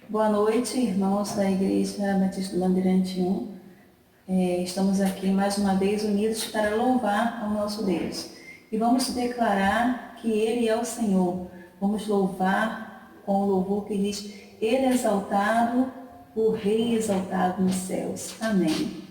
Boa noite, irmãos da Igreja Batista do Bandeirante 1. Estamos aqui mais uma vez unidos para louvar ao nosso Deus. E vamos declarar que Ele é o Senhor. Vamos louvar com o louvor que diz: Ele é exaltado, o Rei exaltado nos céus. Amém.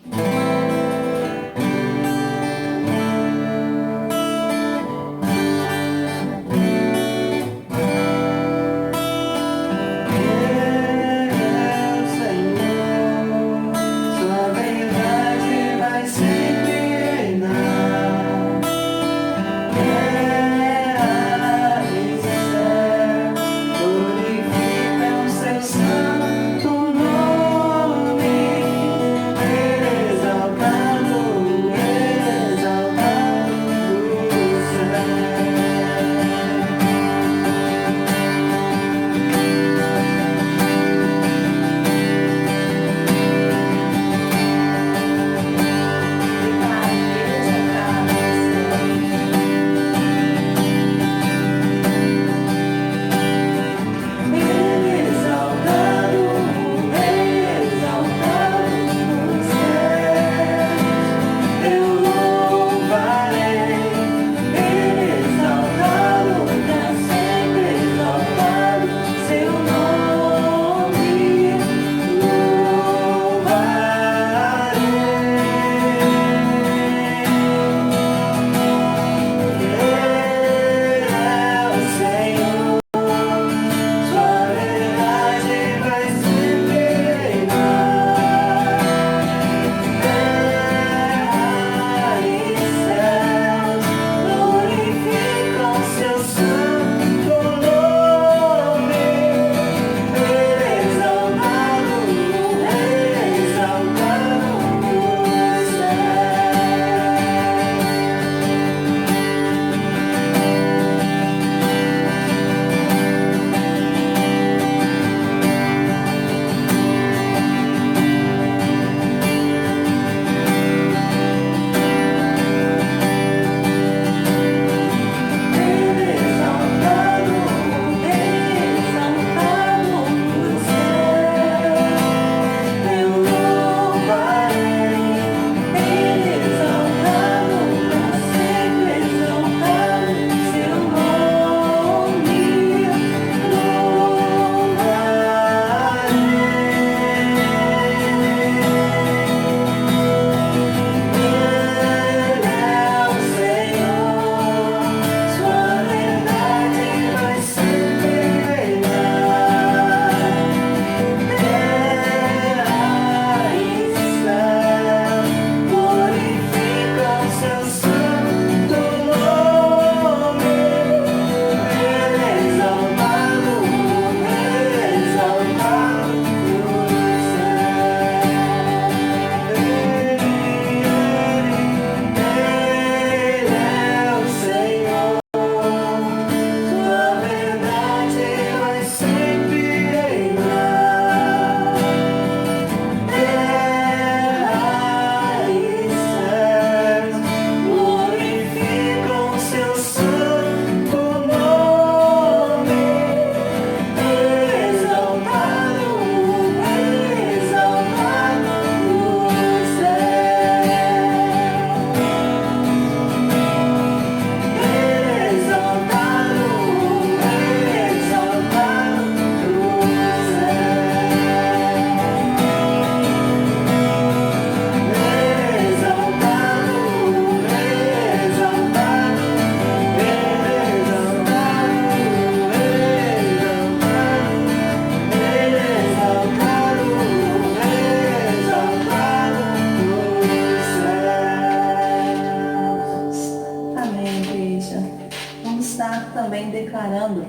Também declarando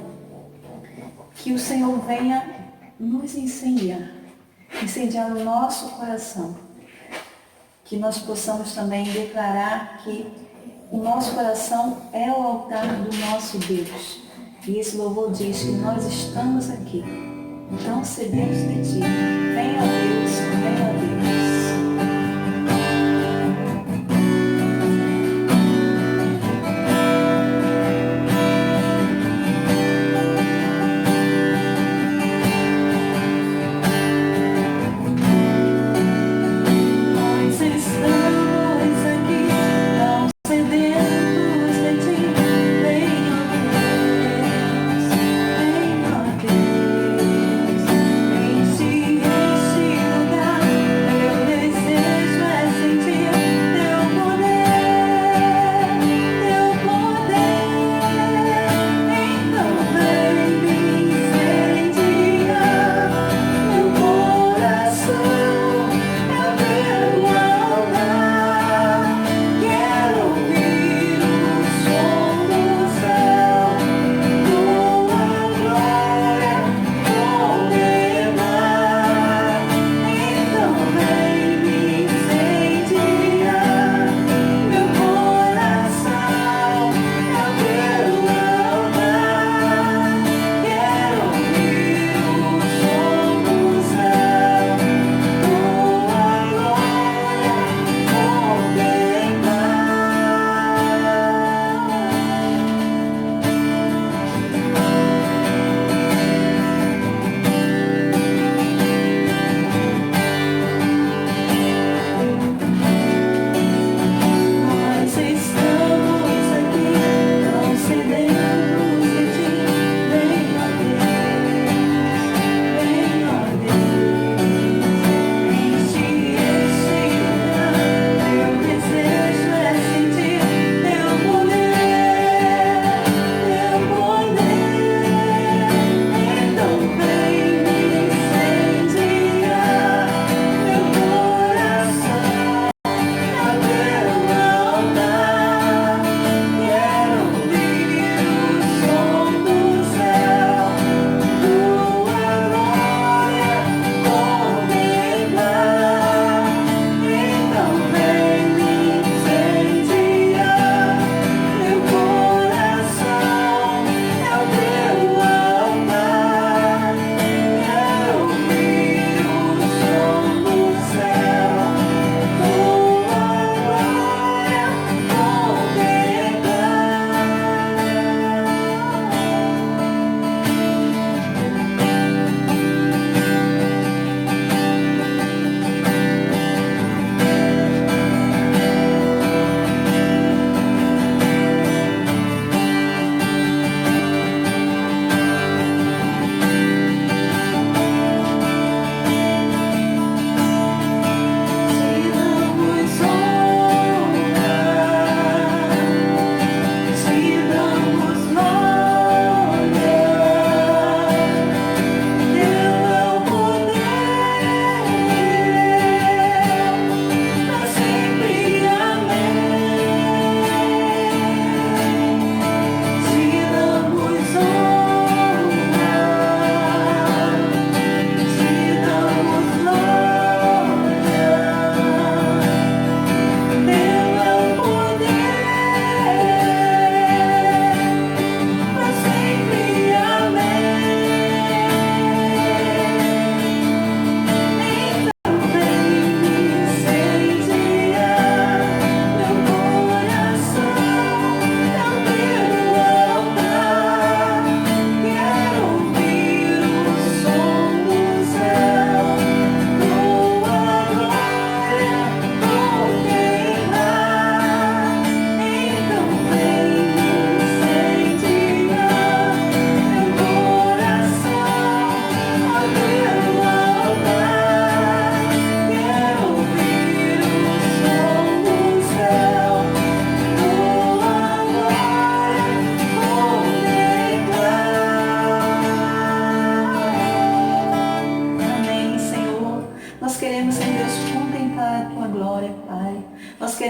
que o Senhor venha nos incendiar o nosso coração, que nós possamos também declarar que o nosso coração é o altar do nosso Deus, e esse louvor diz que nós estamos aqui, então cedemos de Ti. Venha Deus, venha Deus.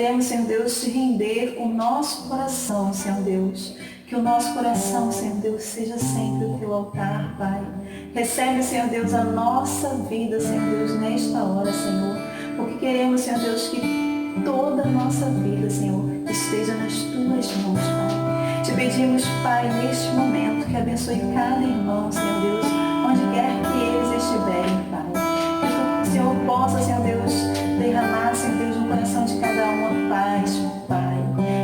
queremos, Senhor Deus, te render o nosso coração, Senhor Deus. Que o nosso coração, Senhor Deus, seja sempre o teu altar, Pai. Recebe, Senhor Deus, a nossa vida, Senhor Deus, nesta hora, Senhor. Porque queremos, Senhor Deus, que toda a nossa vida, Senhor, esteja nas tuas mãos, Pai. Te pedimos, Pai, neste momento, que abençoe cada irmão, Senhor Deus, onde quer que eles estiverem, Pai. Que o Senhor possa, Senhor Deus, derramar, Senhor Deus, no coração de cada um a paz, Pai.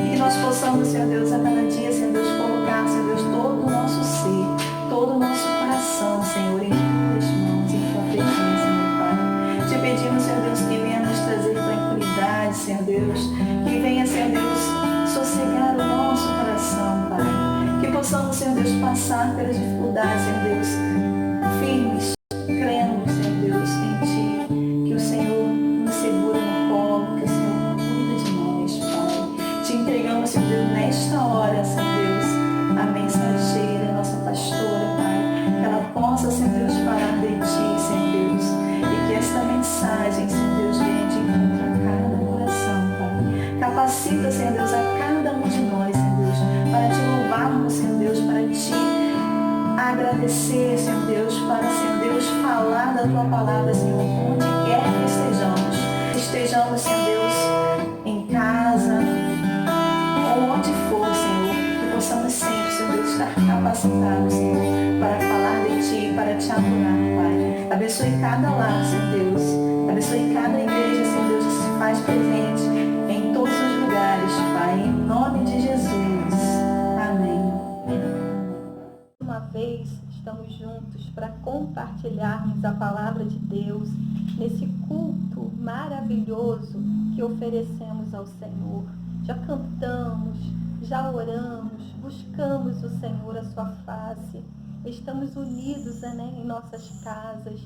E que nós possamos, Senhor Deus, a cada dia, Senhor Deus, colocar, Senhor Deus, todo o nosso ser, todo o nosso coração, Senhor, em tuas mãos, em tua presença, meu Pai. Te pedimos, Senhor Deus, que venha nos trazer tranquilidade, Senhor Deus, que venha, Senhor Deus, sossegar o nosso coração, Pai. Que possamos, Senhor Deus, passar pelas dificuldades, Senhor Deus, firmes, crendo, Senhor Deus, em Ti, que o Senhor nos segura no colo, que o Senhor cuida de nós, Pai. Te entregamos, Senhor Deus, nesta hora, Senhor Deus, a mensageira, nossa pastora, Pai, que ela possa, Senhor Deus, falar de Ti, Senhor Deus, e que esta mensagem, Senhor Deus, venha de encontro a cada coração, Pai. Capacita, Senhor Deus, a cada um de nós, Senhor Deus, para Te louvarmos, Senhor Deus, para Te agradecer, Senhor Deus, para, Senhor Deus, falar da Tua palavra, Senhor, onde quer que estejamos. Estejamos, Senhor Deus, em casa, ou onde for, Senhor, que possamos sempre, Senhor Deus, estar capacitados, Senhor, para falar de Ti, para Te adorar, Pai. Abençoe cada lar, Senhor Deus. Abençoe cada igreja, Senhor Deus, que se faz presente em todos os lugares, Pai. Em nome de Jesus. Amém. Uma vez estamos juntos para compartilharmos a palavra de Deus nesse culto maravilhoso que oferecemos ao Senhor. Já cantamos, já oramos, buscamos o Senhor, a sua face. Estamos unidos, né, em nossas casas,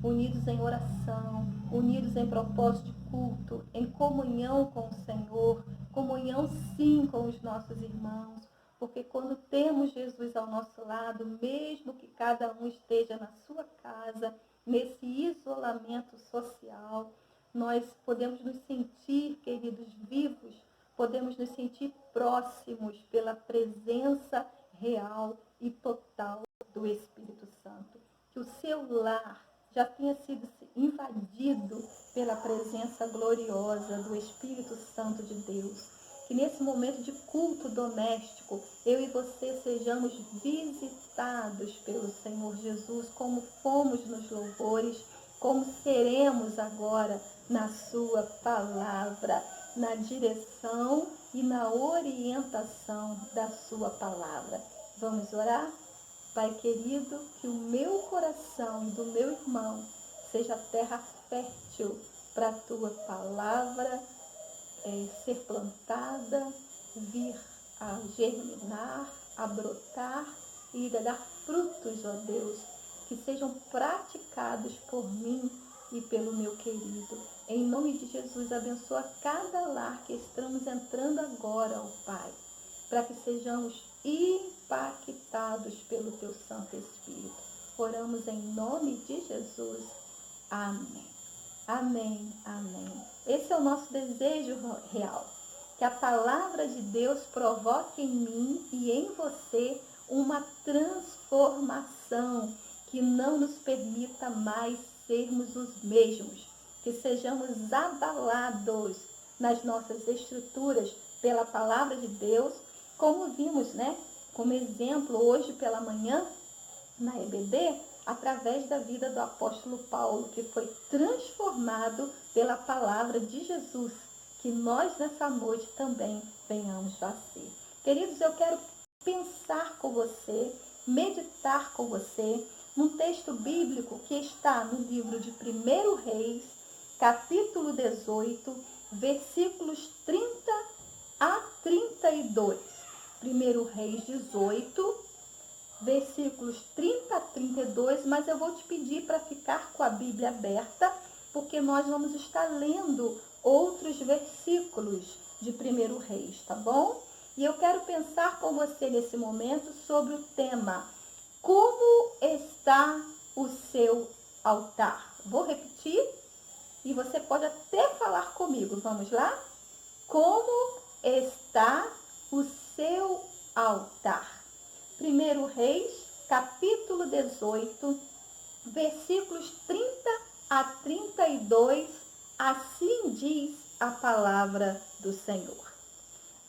unidos em oração, unidos em propósito de culto, em comunhão com o Senhor, comunhão sim com os nossos irmãos. Porque quando temos Jesus ao nosso lado, mesmo que cada um esteja na sua casa, nesse isolamento social, nós podemos nos sentir, queridos, vivos, podemos nos sentir próximos pela presença real e total do Espírito Santo. Que o seu lar já tenha sido invadido pela presença gloriosa do Espírito Santo de Deus. Que nesse momento de culto doméstico, eu e você sejamos visitados pelo Senhor Jesus, como fomos nos louvores, como seremos agora na sua palavra, na direção e na orientação da sua palavra. Vamos orar? Pai querido, que o meu coração e do meu irmão seja terra fértil para a tua palavra ser plantada, vir a germinar, a brotar e a dar frutos, ó Deus, que sejam praticados por mim e pelo meu querido. Em nome de Jesus, abençoa cada lar que estamos entrando agora, ó Pai, para que sejamos impactados pelo Teu Santo Espírito. Oramos em nome de Jesus. Amém. Amém, amém. Esse é o nosso desejo real. Que a palavra de Deus provoque em mim e em você uma transformação que não nos permita mais sermos os mesmos. Que sejamos abalados nas nossas estruturas pela palavra de Deus, como vimos, né? Como exemplo hoje pela manhã na EBD, através da vida do apóstolo Paulo, que foi transformado pela palavra de Jesus, que nós nessa noite também venhamos a ser. Queridos, eu quero pensar com você, meditar com você, num texto bíblico que está no livro de 1 Reis, capítulo 18, versículos 30 a 32. 1 Reis 18, versículos 30 a 32, mas eu vou te pedir para ficar com a Bíblia aberta, porque nós vamos estar lendo outros versículos de 1 Reis, tá bom? E eu quero pensar com você nesse momento sobre o tema: como está o seu altar? Vou repetir e você pode até falar comigo, vamos lá? Como está o seu altar? 1 Reis, capítulo 18, versículos 30 a 32, assim diz a palavra do Senhor.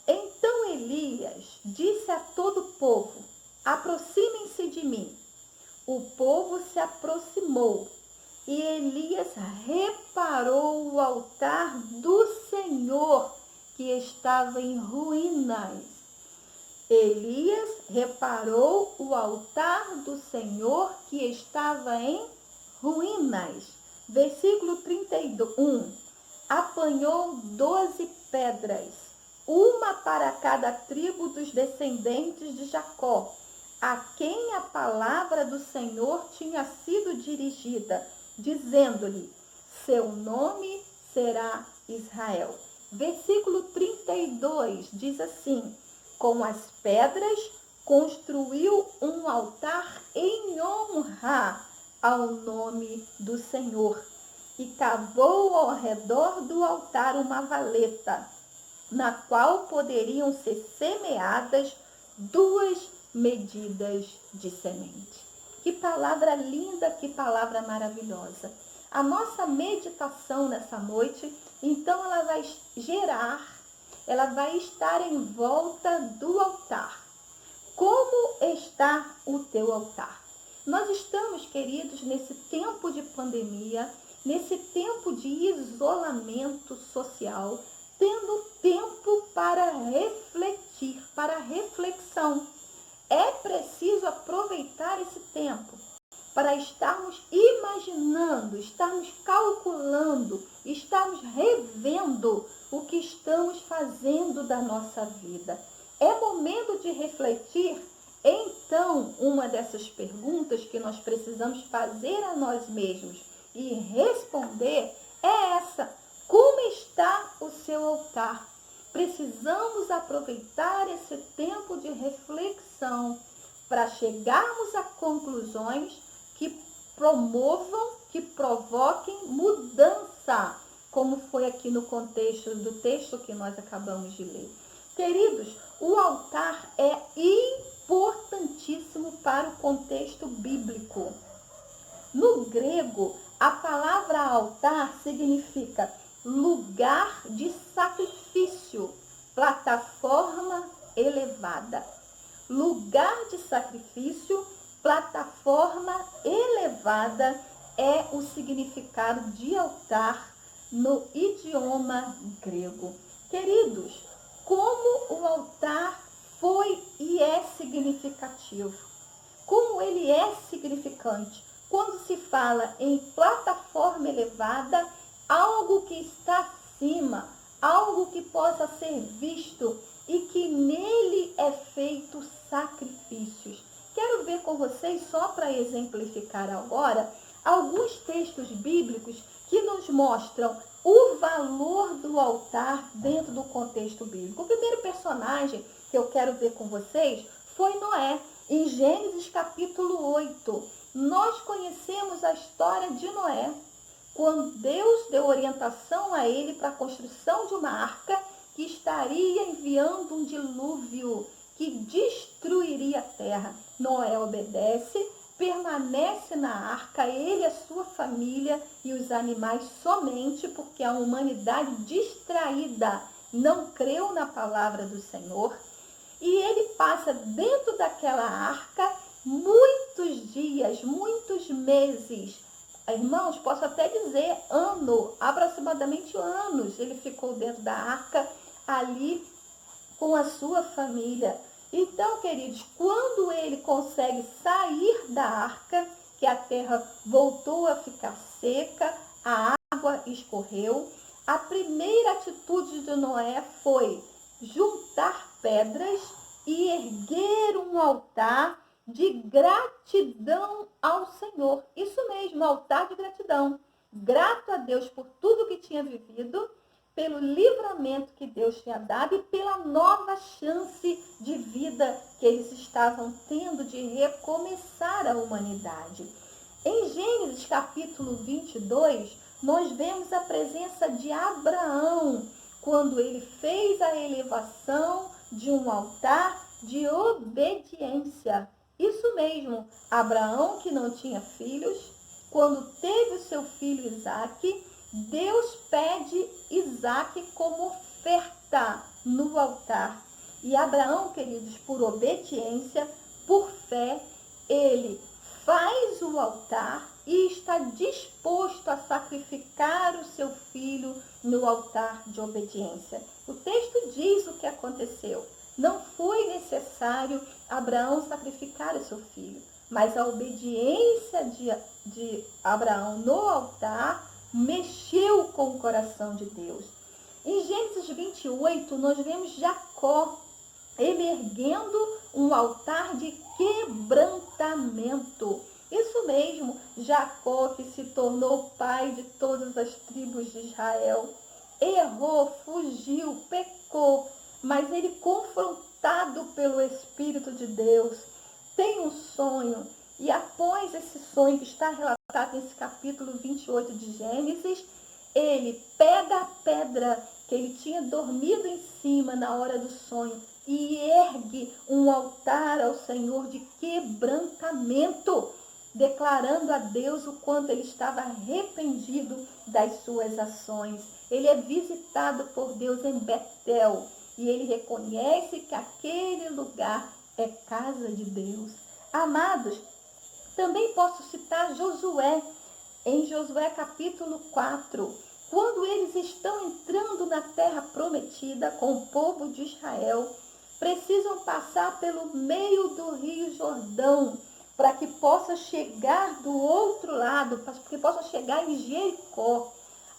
Então Elias disse a todo o povo: aproximem-se de mim. O povo se aproximou e Elias reparou o altar do Senhor que estava em ruínas. Elias reparou o altar do Senhor que estava em ruínas. Versículo 31. Apanhou 12 pedras, uma para cada tribo dos descendentes de Jacó, a quem a palavra do Senhor tinha sido dirigida, dizendo-lhe: seu nome será Israel. Versículo 32 diz assim: com as pedras construiu um altar em honra ao nome do Senhor e cavou ao redor do altar uma valeta, na qual poderiam ser semeadas 2 medidas de semente. Que palavra linda, que palavra maravilhosa. A nossa meditação nessa noite, então, ela vai estar em volta do altar. Como está o teu altar? Nós estamos, queridos, nesse tempo de pandemia, nesse tempo de isolamento social, tendo tempo para refletir, para reflexão. É preciso aproveitar esse tempo para estarmos imaginando, estarmos calculando, estarmos revendo o que estamos fazendo da nossa vida. É momento de refletir. Então, uma dessas perguntas que nós precisamos fazer a nós mesmos e responder é essa: como está o seu altar? Precisamos aproveitar esse tempo de reflexão para chegarmos a conclusões que promovam, que provoquem mudança, como foi aqui no contexto do texto que nós acabamos de ler. Queridos, o altar é importantíssimo para o contexto bíblico. No grego, a palavra altar significa lugar de sacrifício, plataforma elevada. Lugar de sacrifício, plataforma elevada é o significado de altar no idioma grego. Queridos, como o altar foi e é significativo, como ele é significante. Quando se fala em plataforma elevada, algo que está acima, algo que possa ser visto e que nele é feito sacrifícios. Quero ver com vocês, só para exemplificar agora, alguns textos bíblicos que nos mostram o valor do altar dentro do contexto bíblico. O primeiro personagem que eu quero ver com vocês foi Noé, em Gênesis capítulo 8. Nós conhecemos a história de Noé, quando Deus deu orientação a ele para a construção de uma arca que estaria enviando um dilúvio que destruiria a terra. Noé obedece, permanece na arca, ele e a sua família e os animais somente, porque a humanidade distraída não creu na palavra do Senhor. E ele passa dentro daquela arca muitos dias, muitos meses. Irmãos, posso até dizer aproximadamente anos, ele ficou dentro da arca ali com a sua família. Então, queridos, quando ele consegue sair da arca, que a terra voltou a ficar seca, a água escorreu, a primeira atitude de Noé foi juntar pedras e erguer um altar de gratidão ao Senhor. Isso mesmo, altar de gratidão. Grato a Deus por tudo que tinha vivido, pelo livramento que Deus tinha dado e pela nova chance de vida que eles estavam tendo de recomeçar a humanidade. Em Gênesis capítulo 22, nós vemos a presença de Abraão, quando ele fez a elevação de um altar de obediência. Isso mesmo, Abraão, que não tinha filhos, quando teve o seu filho Isaque, Deus pede Isaque como oferta no altar. E Abraão, queridos, por obediência, por fé, ele faz o altar e está disposto a sacrificar o seu filho no altar de obediência. O texto diz o que aconteceu. Não foi necessário Abraão sacrificar o seu filho, mas a obediência de Abraão no altar mexeu com o coração de Deus. Em Gênesis 28, nós vemos Jacó ele erguendo um altar de quebrantamento. Isso mesmo, Jacó, que se tornou pai de todas as tribos de Israel, errou, fugiu, pecou, mas ele, confrontado pelo Espírito de Deus, tem um sonho, e após esse sonho que está relatado nesse capítulo 28 de Gênesis, ele pega a pedra que ele tinha dormido em cima na hora do sonho e ergue um altar ao Senhor de quebrantamento, declarando a Deus o quanto ele estava arrependido das suas ações. Ele é visitado por Deus em Betel e ele reconhece que aquele lugar é casa de Deus. Amados, também posso citar Josué, em Josué capítulo 4, quando eles estão entrando na terra prometida com o povo de Israel, precisam passar pelo meio do Rio Jordão, para que possa chegar do outro lado, para que possa chegar em Jericó.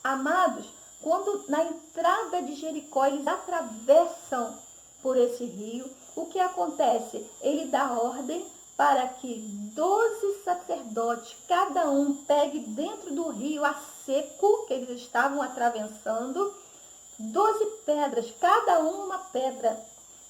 Amados, quando na entrada de Jericó eles atravessam por esse rio, o que acontece? Ele dá ordem para que 12 sacerdotes, cada um pegue dentro do rio a seco, que eles estavam atravessando, 12 pedras, cada uma pedra.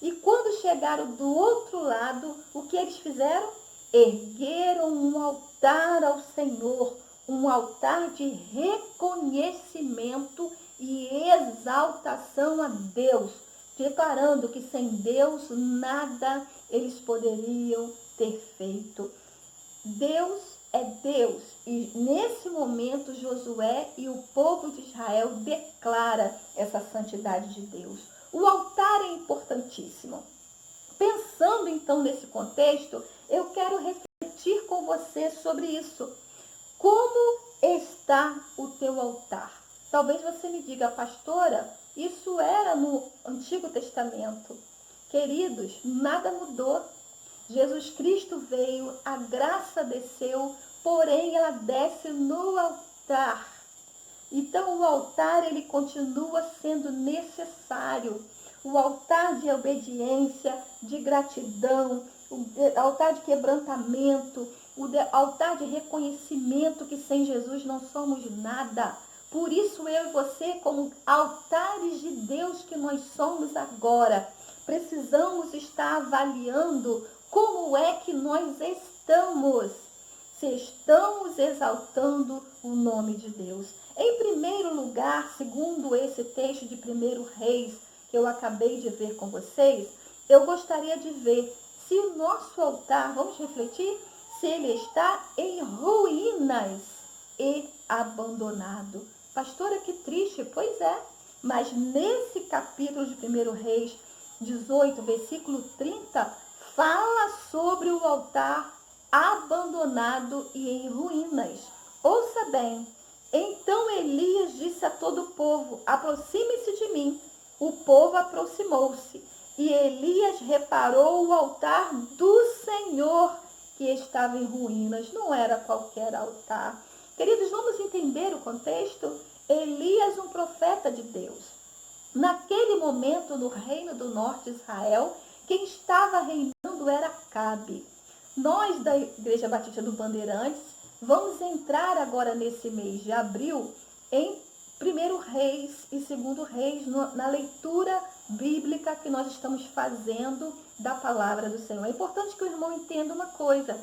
E quando chegaram do outro lado, o que eles fizeram? Ergueram um altar ao Senhor, um altar de reconhecimento e exaltação a Deus, declarando que sem Deus nada eles poderiam ter feito. Deus é Deus, e nesse momento Josué e o povo de Israel declara essa santidade de Deus. O altar é importantíssimo. Pensando então nesse contexto, eu quero refletir com você sobre isso. Como está o teu altar? Talvez você me diga, pastora, isso era no Antigo Testamento. Queridos, nada mudou. Jesus Cristo veio, a graça desceu, porém ela desce no altar. Então o altar ele continua sendo necessário. O altar de obediência, de gratidão, o altar de quebrantamento, o altar de reconhecimento que sem Jesus não somos nada. Por isso eu e você, como altares de Deus que nós somos agora, precisamos estar avaliando como é que nós estamos. Se estamos exaltando o nome de Deus. Em primeiro lugar, segundo esse texto de 1 Reis, que eu acabei de ver com vocês, eu gostaria de ver se o nosso altar, vamos refletir, se ele está em ruínas e abandonado. Pastora, que triste, pois é, mas nesse capítulo de 1 Reis 18, versículo 30, fala sobre o altar abandonado e em ruínas. Ouça bem, então Elias disse a todo o povo, aproxime-se de mim. O povo aproximou-se e Elias reparou o altar do Senhor que estava em ruínas. Não era qualquer altar. Queridos, vamos entender o contexto? Elias, um profeta de Deus. Naquele momento, no reino do norte de Israel, quem estava reinando era Acabe. Nós, da Igreja Batista do Bandeirantes, vamos entrar agora nesse mês de abril em 1 Reis e 2 Reis, na leitura bíblica que nós estamos fazendo da palavra do Senhor. É importante que o irmão entenda uma coisa.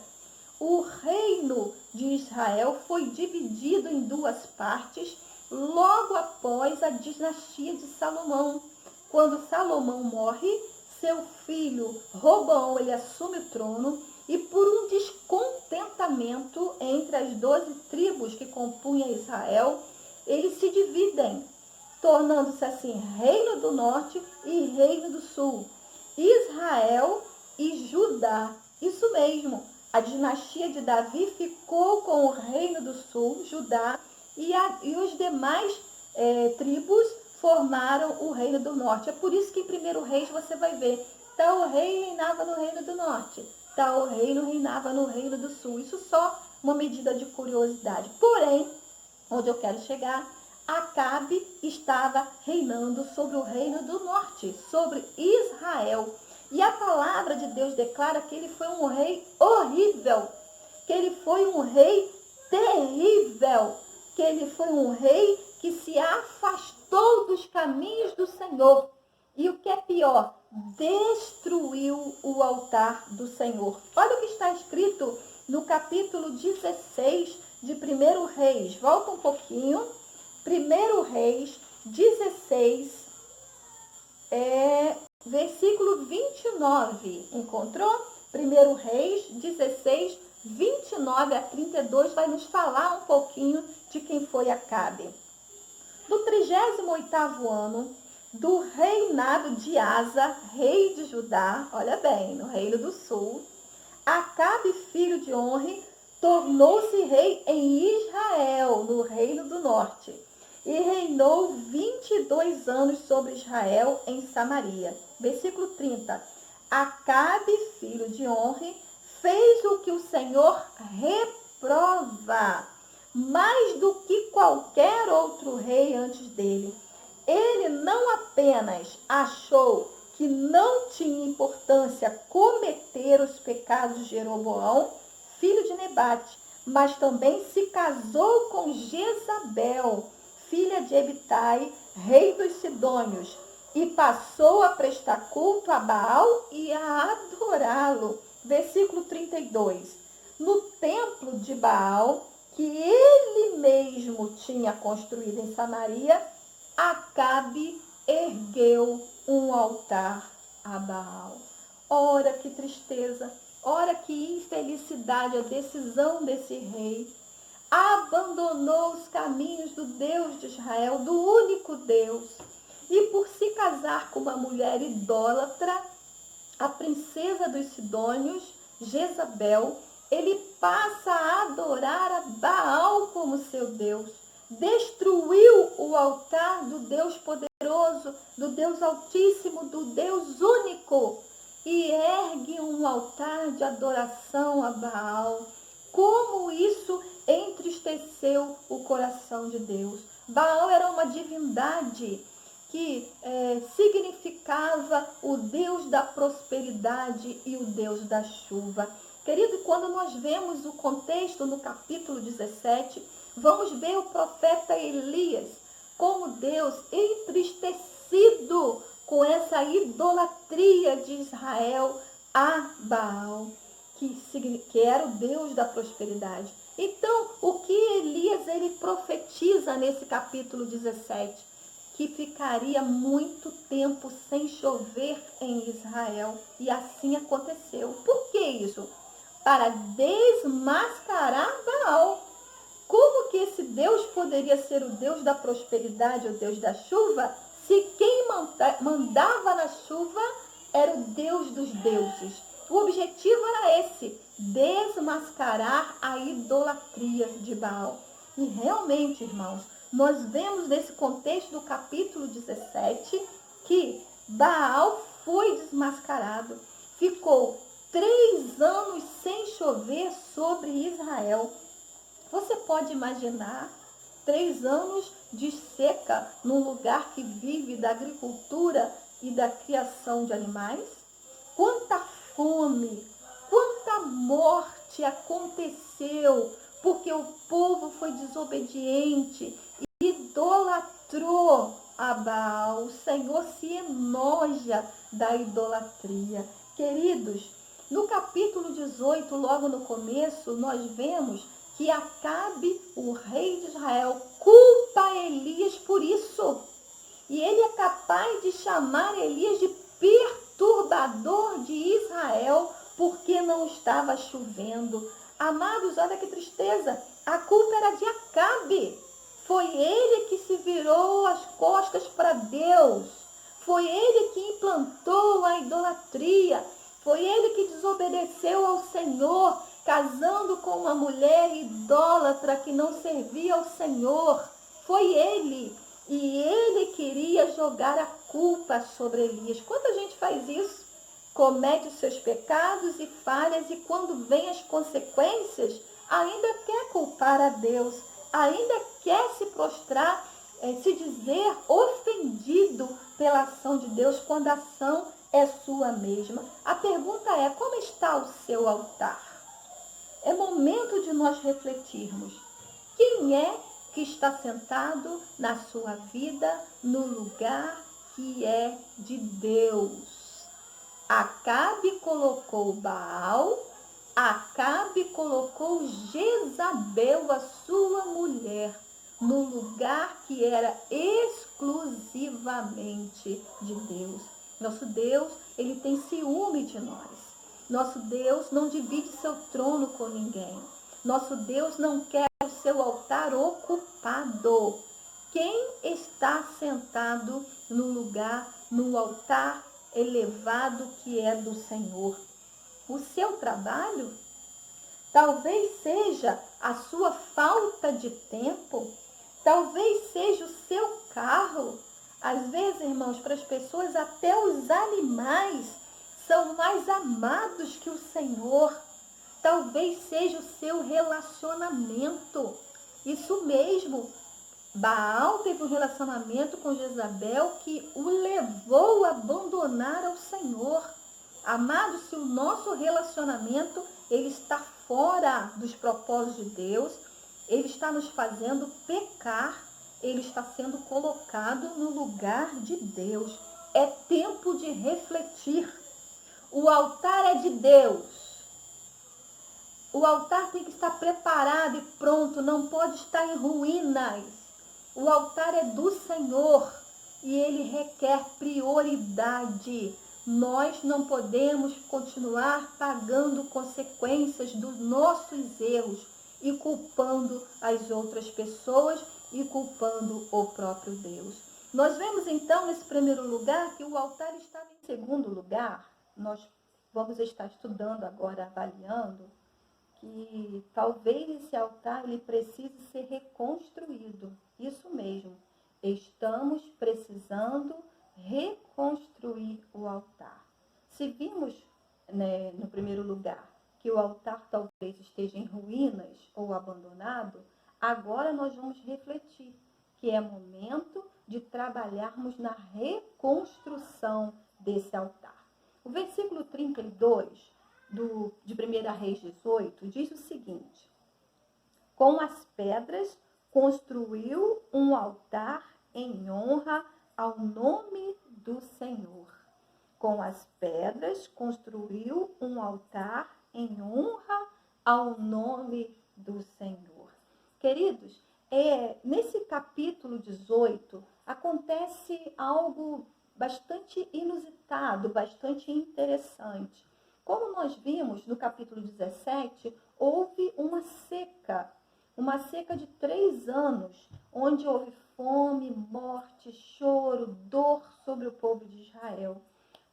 O reino de Israel foi dividido em duas partes logo após a dinastia de Salomão. Quando Salomão morre, seu filho Roboão, ele assume o trono e por um descontentamento entre as 12 tribos que compunham Israel, eles se dividem, tornando-se assim Reino do Norte e Reino do Sul, Israel e Judá. Isso mesmo, a dinastia de Davi ficou com o Reino do Sul, Judá, e os demais tribos formaram o Reino do Norte. É por isso que em 1 Reis você vai ver, tal rei reinava no Reino do Norte, tal reino reinava no Reino do Sul. Isso só uma medida de curiosidade. Porém, onde eu quero chegar, Acabe estava reinando sobre o Reino do Norte, sobre Israel. E a palavra de Deus declara que ele foi um rei horrível, que ele foi um rei terrível, que ele foi um rei que se afastou dos caminhos do Senhor. E o que é pior, destruiu o altar do Senhor. Olha o que está escrito no capítulo 16 de 1 Reis. Volta um pouquinho. 1 Reis 16, versículo 29. Encontrou? 1 Reis 16, 29 a 32 vai nos falar um pouquinho de quem foi Acabe. No 38º ano do reinado de Asa, rei de Judá, olha bem, no Reino do Sul, Acabe, filho de Onre, tornou-se rei em Israel, no Reino do Norte, e reinou 22 anos sobre Israel em Samaria. Versículo 30. Acabe, filho de Onre, fez o que o Senhor reprova, mais do que qualquer outro rei antes dele. Ele não apenas achou que não tinha importância cometer os pecados de Jeroboão, filho de Nebate, mas também se casou com Jezabel, filha de Ebitai, rei dos Sidônios, e passou a prestar culto a Baal e a adorá-lo. Versículo 32. No templo de Baal, que ele mesmo tinha construído em Samaria, Acabe ergueu um altar a Baal. Ora, que tristeza, ora, que infelicidade a decisão desse rei. Abandonou os caminhos do Deus de Israel, do único Deus. E por se casar com uma mulher idólatra, a princesa dos Sidônios, Jezabel, ele passa a adorar a Baal como seu Deus. Destruiu o altar do Deus poderoso, do Deus altíssimo, do Deus único, e ergue um altar de adoração a Baal. Como isso entristeceu o coração de Deus. Baal era uma divindade que significava o Deus da prosperidade e o Deus da chuva. Querido, quando nós vemos o contexto no capítulo 17, vamos ver o profeta Elias, como Deus entristecido com essa idolatria de Israel a Baal, que era o Deus da prosperidade. Então, o que Elias ele profetiza nesse capítulo 17? Que ficaria muito tempo sem chover em Israel. E assim aconteceu. Por que isso? Para desmascarar Baal. Como que esse Deus poderia ser o Deus da prosperidade, o Deus da chuva, se quem mandava na chuva era o Deus dos deuses? O objetivo era esse, desmascarar a idolatria de Baal. E realmente, irmãos, nós vemos nesse contexto do capítulo 17 que Baal foi desmascarado. Ficou 3 anos sem chover sobre Israel. Você pode imaginar 3 anos de seca num lugar que vive da agricultura e da criação de animais? Quanta fome, quanta morte aconteceu, porque o povo foi desobediente, idolatrou a Baal. O Senhor se enoja da idolatria. Queridos, no capítulo 18, logo no começo, nós vemos que Acabe, o rei de Israel, culpa Elias por isso. E ele é capaz de chamar Elias de perturbador de Israel, porque não estava chovendo. Amados, olha que tristeza. A culpa era de Acabe. Foi ele que se virou as costas para Deus. Foi ele que implantou a idolatria. Foi ele que desobedeceu ao Senhor, casando com uma mulher idólatra que não servia ao Senhor. Foi ele. E ele queria jogar a culpa sobre Elias. Quanta gente faz isso? Comete os seus pecados e falhas e quando vem as consequências, ainda quer culpar a Deus, ainda quer se prostrar, se dizer ofendido pela ação de Deus, quando a ação é sua mesma. A pergunta é, como está o seu altar? É momento de nós refletirmos. Quem é que está sentado na sua vida no lugar que é de Deus? Acabe colocou Baal, Acabe colocou Jezabel, a sua mulher, no lugar que era exclusivamente de Deus. Nosso Deus, ele tem ciúme de nós. Nosso Deus não divide seu trono com ninguém. Nosso Deus não quer o seu altar ocupado. Quem está sentado no lugar, no altar elevado que é do Senhor? O seu trabalho? Talvez seja a sua falta de tempo. Talvez seja o seu carro. Às vezes, irmãos, para as pessoas, até os animais são mais amados que o Senhor. Talvez seja o seu relacionamento. Isso mesmo. Baal teve um relacionamento com Jezabel que o levou a abandonar ao Senhor. Amado, se o nosso relacionamento ele está fora dos propósitos de Deus, ele está nos fazendo pecar, ele está sendo colocado no lugar de Deus. É tempo de refletir. O altar é de Deus. O altar tem que estar preparado e pronto, não pode estar em ruínas. O altar é do Senhor e ele requer prioridade. Nós não podemos continuar pagando consequências dos nossos erros e culpando as outras pessoas e culpando o próprio Deus. Nós vemos então, nesse primeiro lugar, que o altar estava em segundo lugar. Nós vamos estar estudando agora, avaliando, que talvez esse altar ele precise ser reconstruído. Isso mesmo, estamos precisando reconstruir o altar. Se vimos, no primeiro lugar, que o altar talvez esteja em ruínas ou abandonado, agora nós vamos refletir que é momento de trabalharmos na reconstrução desse altar. O versículo 32 de 1 Reis 18 diz o seguinte: com as pedras construiu um altar em honra ao nome do Senhor. Com as pedras construiu um altar em honra ao nome do Senhor. Queridos, nesse capítulo 18 acontece algo bastante inusitado, bastante interessante. Como nós vimos no capítulo 17, houve uma seca de 3 anos, onde houve fome, morte, choro, dor sobre o povo de Israel.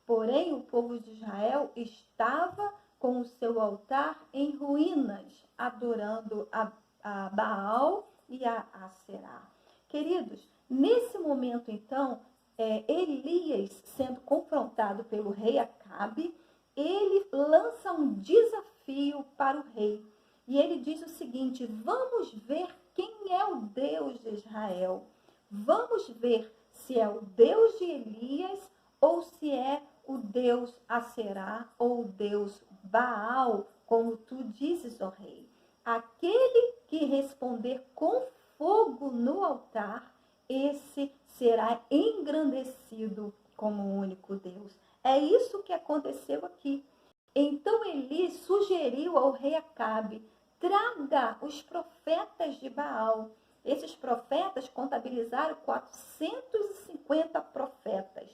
Porém, o povo de Israel estava com o seu altar em ruínas, adorando a Baal e a Aserá. Queridos, nesse momento, então, Elias, sendo confrontado pelo rei Acabe, ele lança um desafio para o rei. E ele diz o seguinte: vamos ver quem é o Deus de Israel. Vamos ver se é o Deus de Elias ou se é o Deus Aserá ou o Deus Baal, como tu dizes, ó rei. Aquele que responder com fogo no altar, esse será engrandecido como o único Deus. É isso que aconteceu aqui. Então Eli sugeriu ao rei Acabe: traga os profetas de Baal Esses profetas contabilizaram 450 profetas.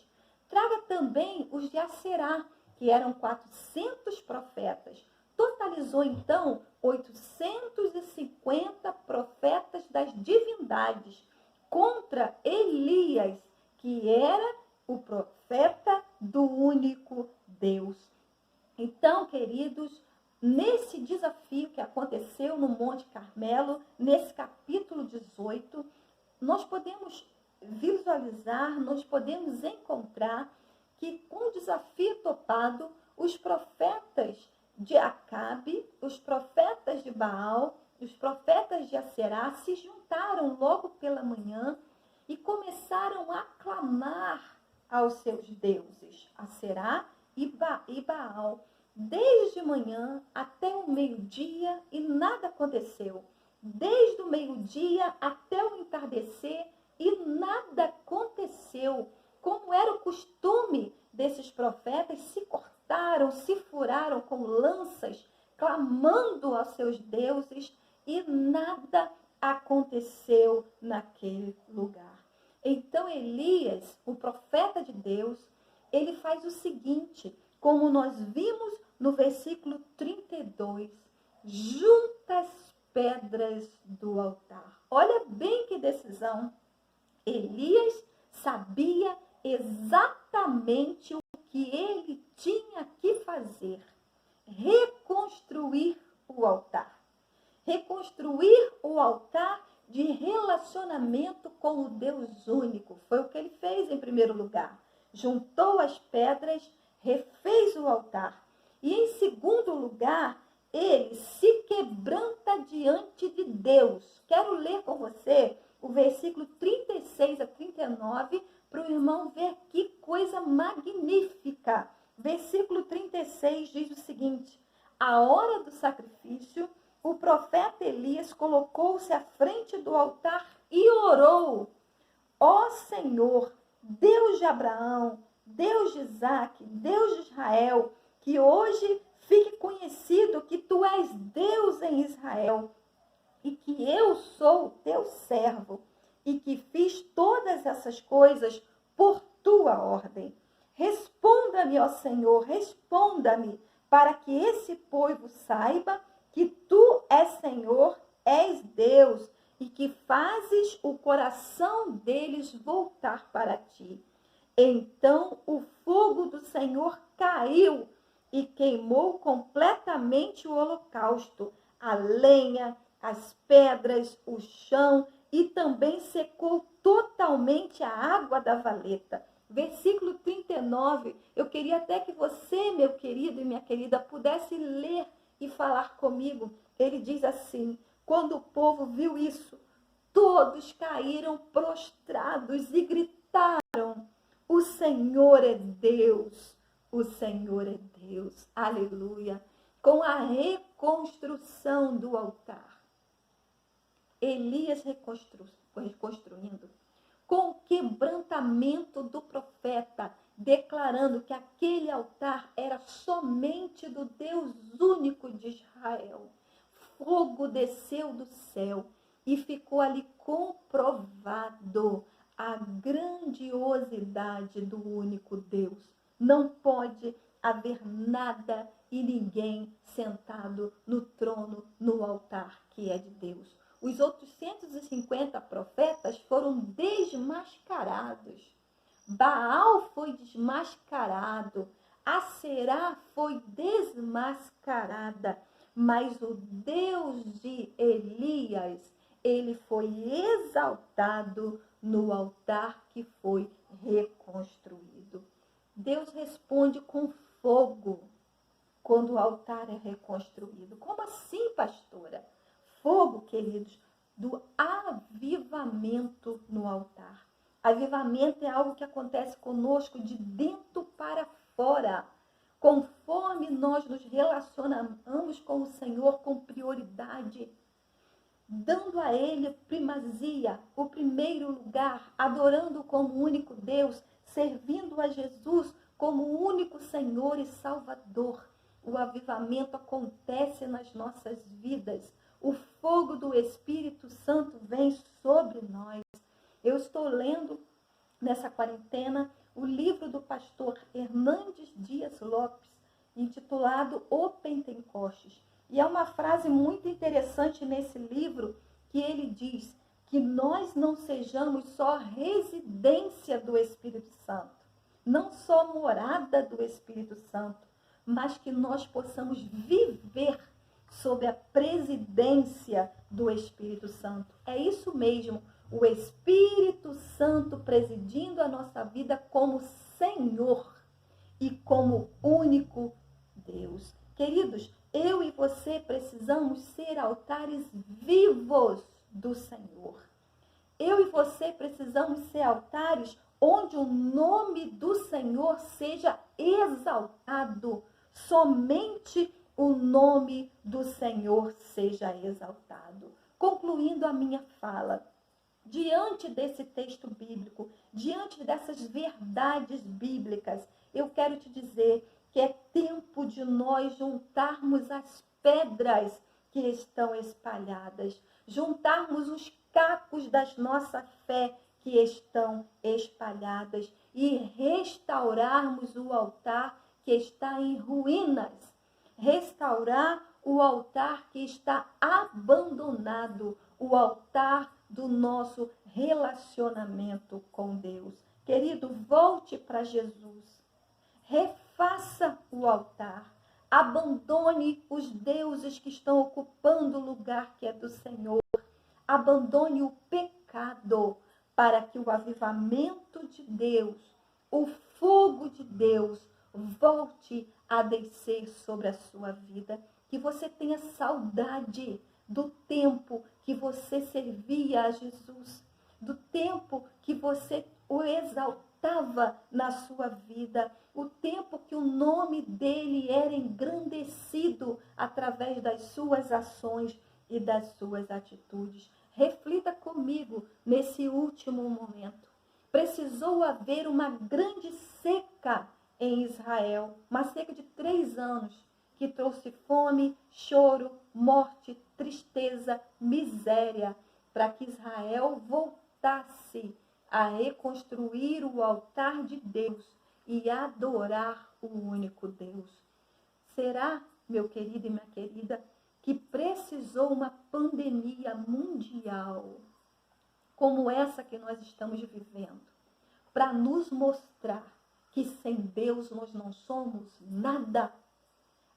Traga também os de Aserá, que eram 400 profetas. Totalizou, então, 850 profetas das divindades contra Elias, que era o profeta do único Deus. Então, queridos, nesse desafio que aconteceu no Monte Carmelo, nesse capítulo 18, nós podemos visualizar, nós podemos encontrar que com o desafio topado, os profetas de Acabe, os profetas de Baal, os profetas de Aserá se juntaram logo pela manhã e começaram a clamar aos seus deuses, Aserá e Baal, desde manhã até o meio-dia, e nada aconteceu. Desde o meio-dia até o entardecer, e nada aconteceu. Como era o costume desses profetas, se cortaram, se furaram com lanças, clamando aos seus deuses, e nada aconteceu naquele lugar. Então Elias, o profeta de Deus, ele faz o seguinte, como nós vimos no versículo 32, junta as pedras do altar. Olha bem que decisão. Elias sabia exatamente o que ele tinha que fazer: reconstruir o altar. Reconstruir o altar de relacionamento com o Deus único. Foi o que ele fez em primeiro lugar. Juntou as pedras, refez o altar. E em segundo lugar, ele se quebranta diante de Deus. Quero ler com você o versículo 36 a 39, para o irmão ver que coisa magnífica. Versículo 36 diz o seguinte: à hora do sacrifício, o profeta Elias colocou-se à frente do altar e orou: ó Senhor, Deus de Abraão, Deus de Isaque, Deus de Israel, que hoje fique conhecido que tu és Deus em Israel, e que eu sou o teu servo, e que fiz todas essas coisas por tua ordem. Responda-me, ó Senhor, responda-me, para que esse povo saiba que tu és Senhor, és Deus, e que fazes o coração deles voltar para ti. Então o fogo do Senhor caiu e queimou completamente o holocausto, a lenha, as pedras, o chão, e também secou totalmente a água da valeta. Versículo 39, eu queria até que você, meu querido e minha querida, pudesse ler e falar comigo. Ele diz assim: quando o povo viu isso, todos caíram prostrados e gritaram: o Senhor é Deus, o Senhor é Deus. Aleluia. Com a reconstrução do altar, Elias reconstruindo, com o quebrantamento do profeta, declarando que aquele altar era somente do Deus único de Israel. Fogo desceu do céu e ficou ali comprovado a grandiosidade do único Deus. Não pode haver nada e ninguém sentado no trono, no altar que é de Deus. Os outros 150 profetas foram desmascarados. Baal foi desmascarado. Aserá foi desmascarada. Mas o Deus de Elias, ele foi exaltado no altar que foi reconstruído. Deus responde com fogo quando o altar é reconstruído. Como assim, pastora? Fogo, queridos, do avivamento no altar. Avivamento é algo que acontece conosco de dentro para fora. Conforme nós nos relacionamos com o Senhor com prioridade, dando a Ele primazia, o primeiro lugar, adorando como único Deus, servindo a Jesus como o único Senhor e Salvador. O avivamento acontece nas nossas vidas. O fogo do Espírito Santo vem lendo nessa quarentena o livro do pastor Hernandes Dias Lopes, intitulado O Pentecostes. E é uma frase muito interessante nesse livro que ele diz que nós não sejamos só residência do Espírito Santo, não só morada do Espírito Santo, mas que nós possamos viver sob a presidência do Espírito Santo. É isso mesmo, o Espírito Santo presidindo a nossa vida como Senhor e como único Deus. Queridos, eu e você precisamos ser altares vivos do Senhor. Eu e você precisamos ser altares onde o nome do Senhor seja exaltado. Somente o nome do Senhor seja exaltado. Concluindo a minha fala, diante desse texto bíblico, diante dessas verdades bíblicas, eu quero te dizer que é tempo de nós juntarmos as pedras que estão espalhadas, juntarmos os cacos da nossa fé que estão espalhadas e restaurarmos o altar que está em ruínas, restaurar o altar que está abandonado, o altar do nosso relacionamento com Deus. Querido, volte para Jesus. Refaça o altar. Abandone os deuses que estão ocupando o lugar que é do Senhor. Abandone o pecado para que o avivamento de Deus, o fogo de Deus, volte a descer sobre a sua vida. Que você tenha saudade do tempo que você servia a Jesus, do tempo que você o exaltava na sua vida, o tempo que o nome dele era engrandecido através das suas ações e das suas atitudes. Reflita comigo nesse último momento. Precisou haver uma grande seca em Israel, uma seca de 3 anos, que trouxe fome, choro, morte, tristeza, miséria, para que Israel voltasse a reconstruir o altar de Deus e adorar o único Deus. Será, meu querido e minha querida, que precisou uma pandemia mundial como essa que nós estamos vivendo para nos mostrar que sem Deus nós não somos nada?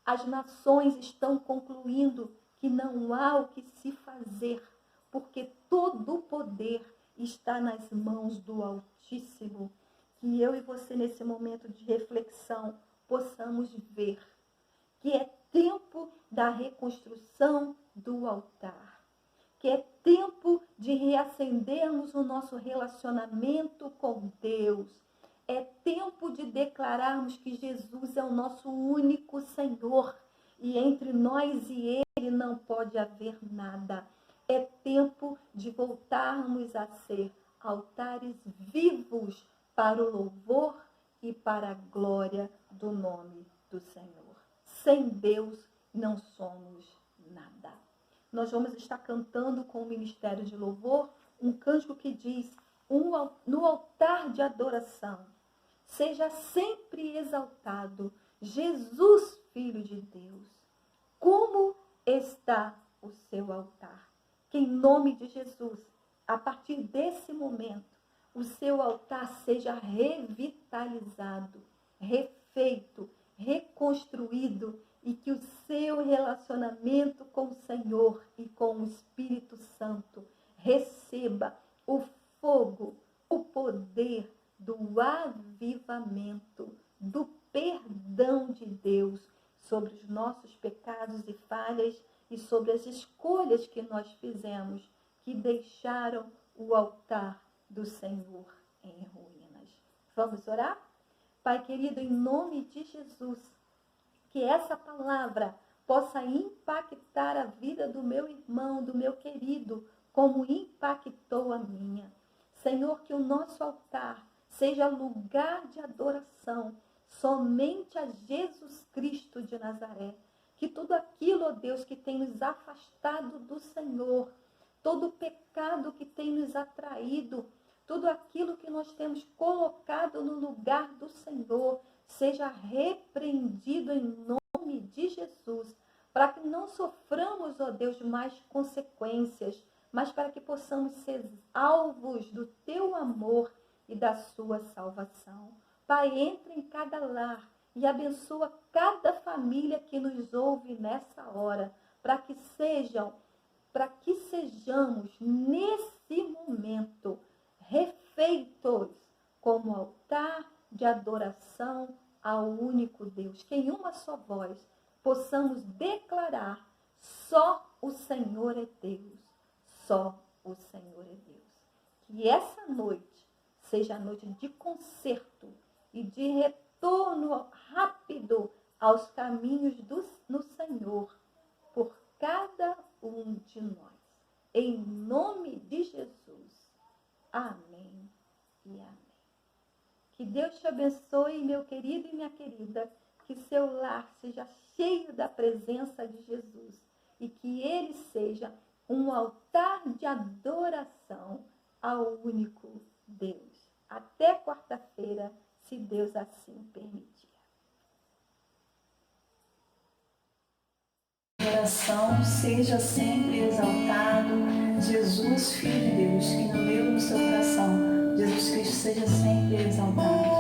As nações estão concluindo que não há o que se fazer, porque todo o poder está nas mãos do Altíssimo. Que eu e você, nesse momento de reflexão, possamos ver que é tempo da reconstrução do altar, que é tempo de reacendermos o nosso relacionamento com Deus. É tempo de declararmos que Jesus é o nosso único Senhor e entre nós e Ele não pode haver nada. É tempo de voltarmos a ser altares vivos para o louvor e para a glória do nome do Senhor. Sem Deus não somos nada. Nós vamos estar cantando com o Ministério de Louvor um cântico que diz: no altar de adoração, seja sempre exaltado Jesus, Filho de Deus. Como está o seu altar? Que em nome de Jesus, a partir desse momento, o seu altar seja revitalizado, refeito, reconstruído e que o seu relacionamento com o Senhor e com o Espírito Santo receba o fogo, o poder do avivamento, do perdão de Deus sobre os nossos pecados e falhas e sobre as escolhas que nós fizemos, que deixaram o altar do Senhor em ruínas. Vamos orar? Pai querido, em nome de Jesus, que essa palavra possa impactar a vida do meu irmão, do meu querido, como impactou a minha. Senhor, que o nosso altar seja lugar de adoração somente a Jesus Cristo de Nazaré. Que tudo aquilo, ó Deus, que tem nos afastado do Senhor, todo o pecado que tem nos atraído, tudo aquilo que nós temos colocado no lugar do Senhor, seja repreendido em nome de Jesus, para que não soframos, ó Deus, mais consequências, mas para que possamos ser alvos do teu amor e da sua salvação. Pai, entra em cada lar e abençoa cada família que nos ouve nessa hora, para que sejamos nesse momento refeitos como altar de adoração ao único Deus, que em uma só voz possamos declarar: só o Senhor é Deus, só o Senhor é Deus. Que essa noite seja a noite de conserto e de retorno rápido aos caminhos no Senhor, por cada um de nós. Em nome de Jesus. Amém e amém. Que Deus te abençoe, meu querido e minha querida, que seu lar seja cheio da presença de Jesus e que ele seja um altar de adoração ao único Deus. Até quarta-feira, se Deus assim permitir. Oração, seja sempre exaltado, Jesus, Filho de Deus, que não deu no seu coração. Jesus Cristo seja sempre exaltado.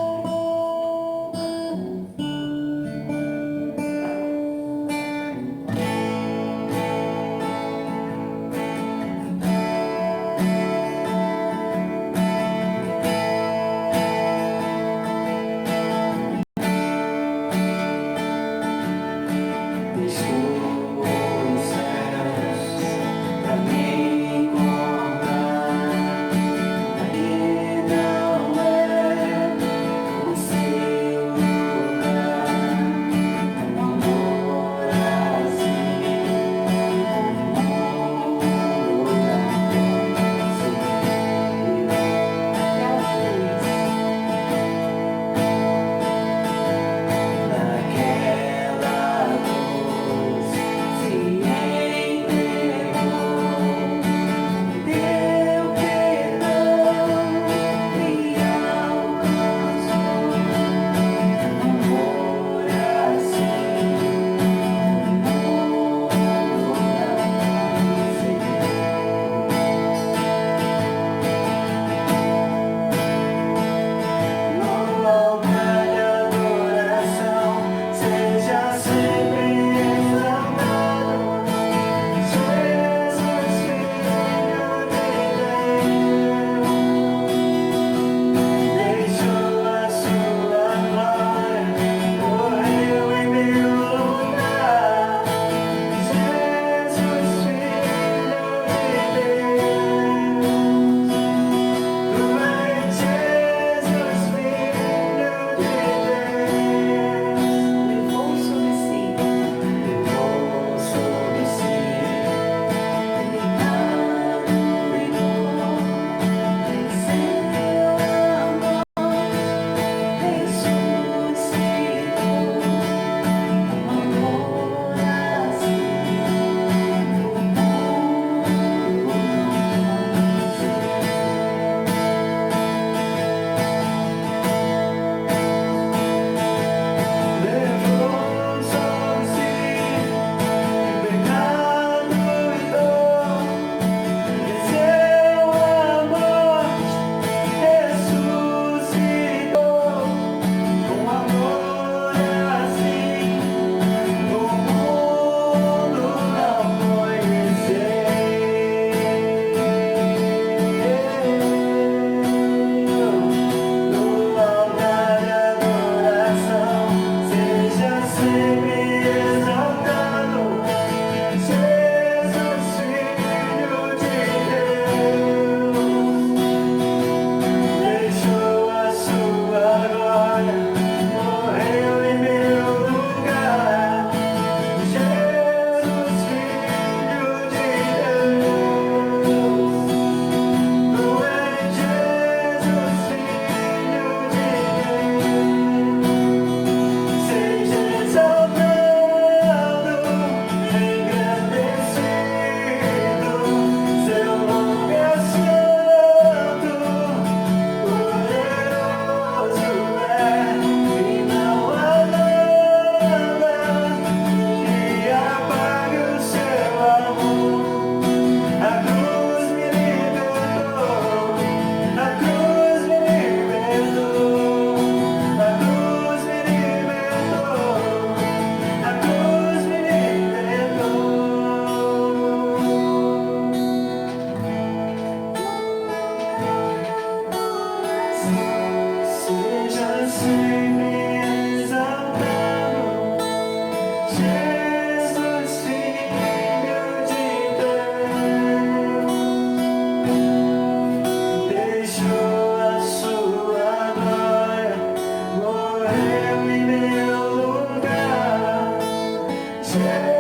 Say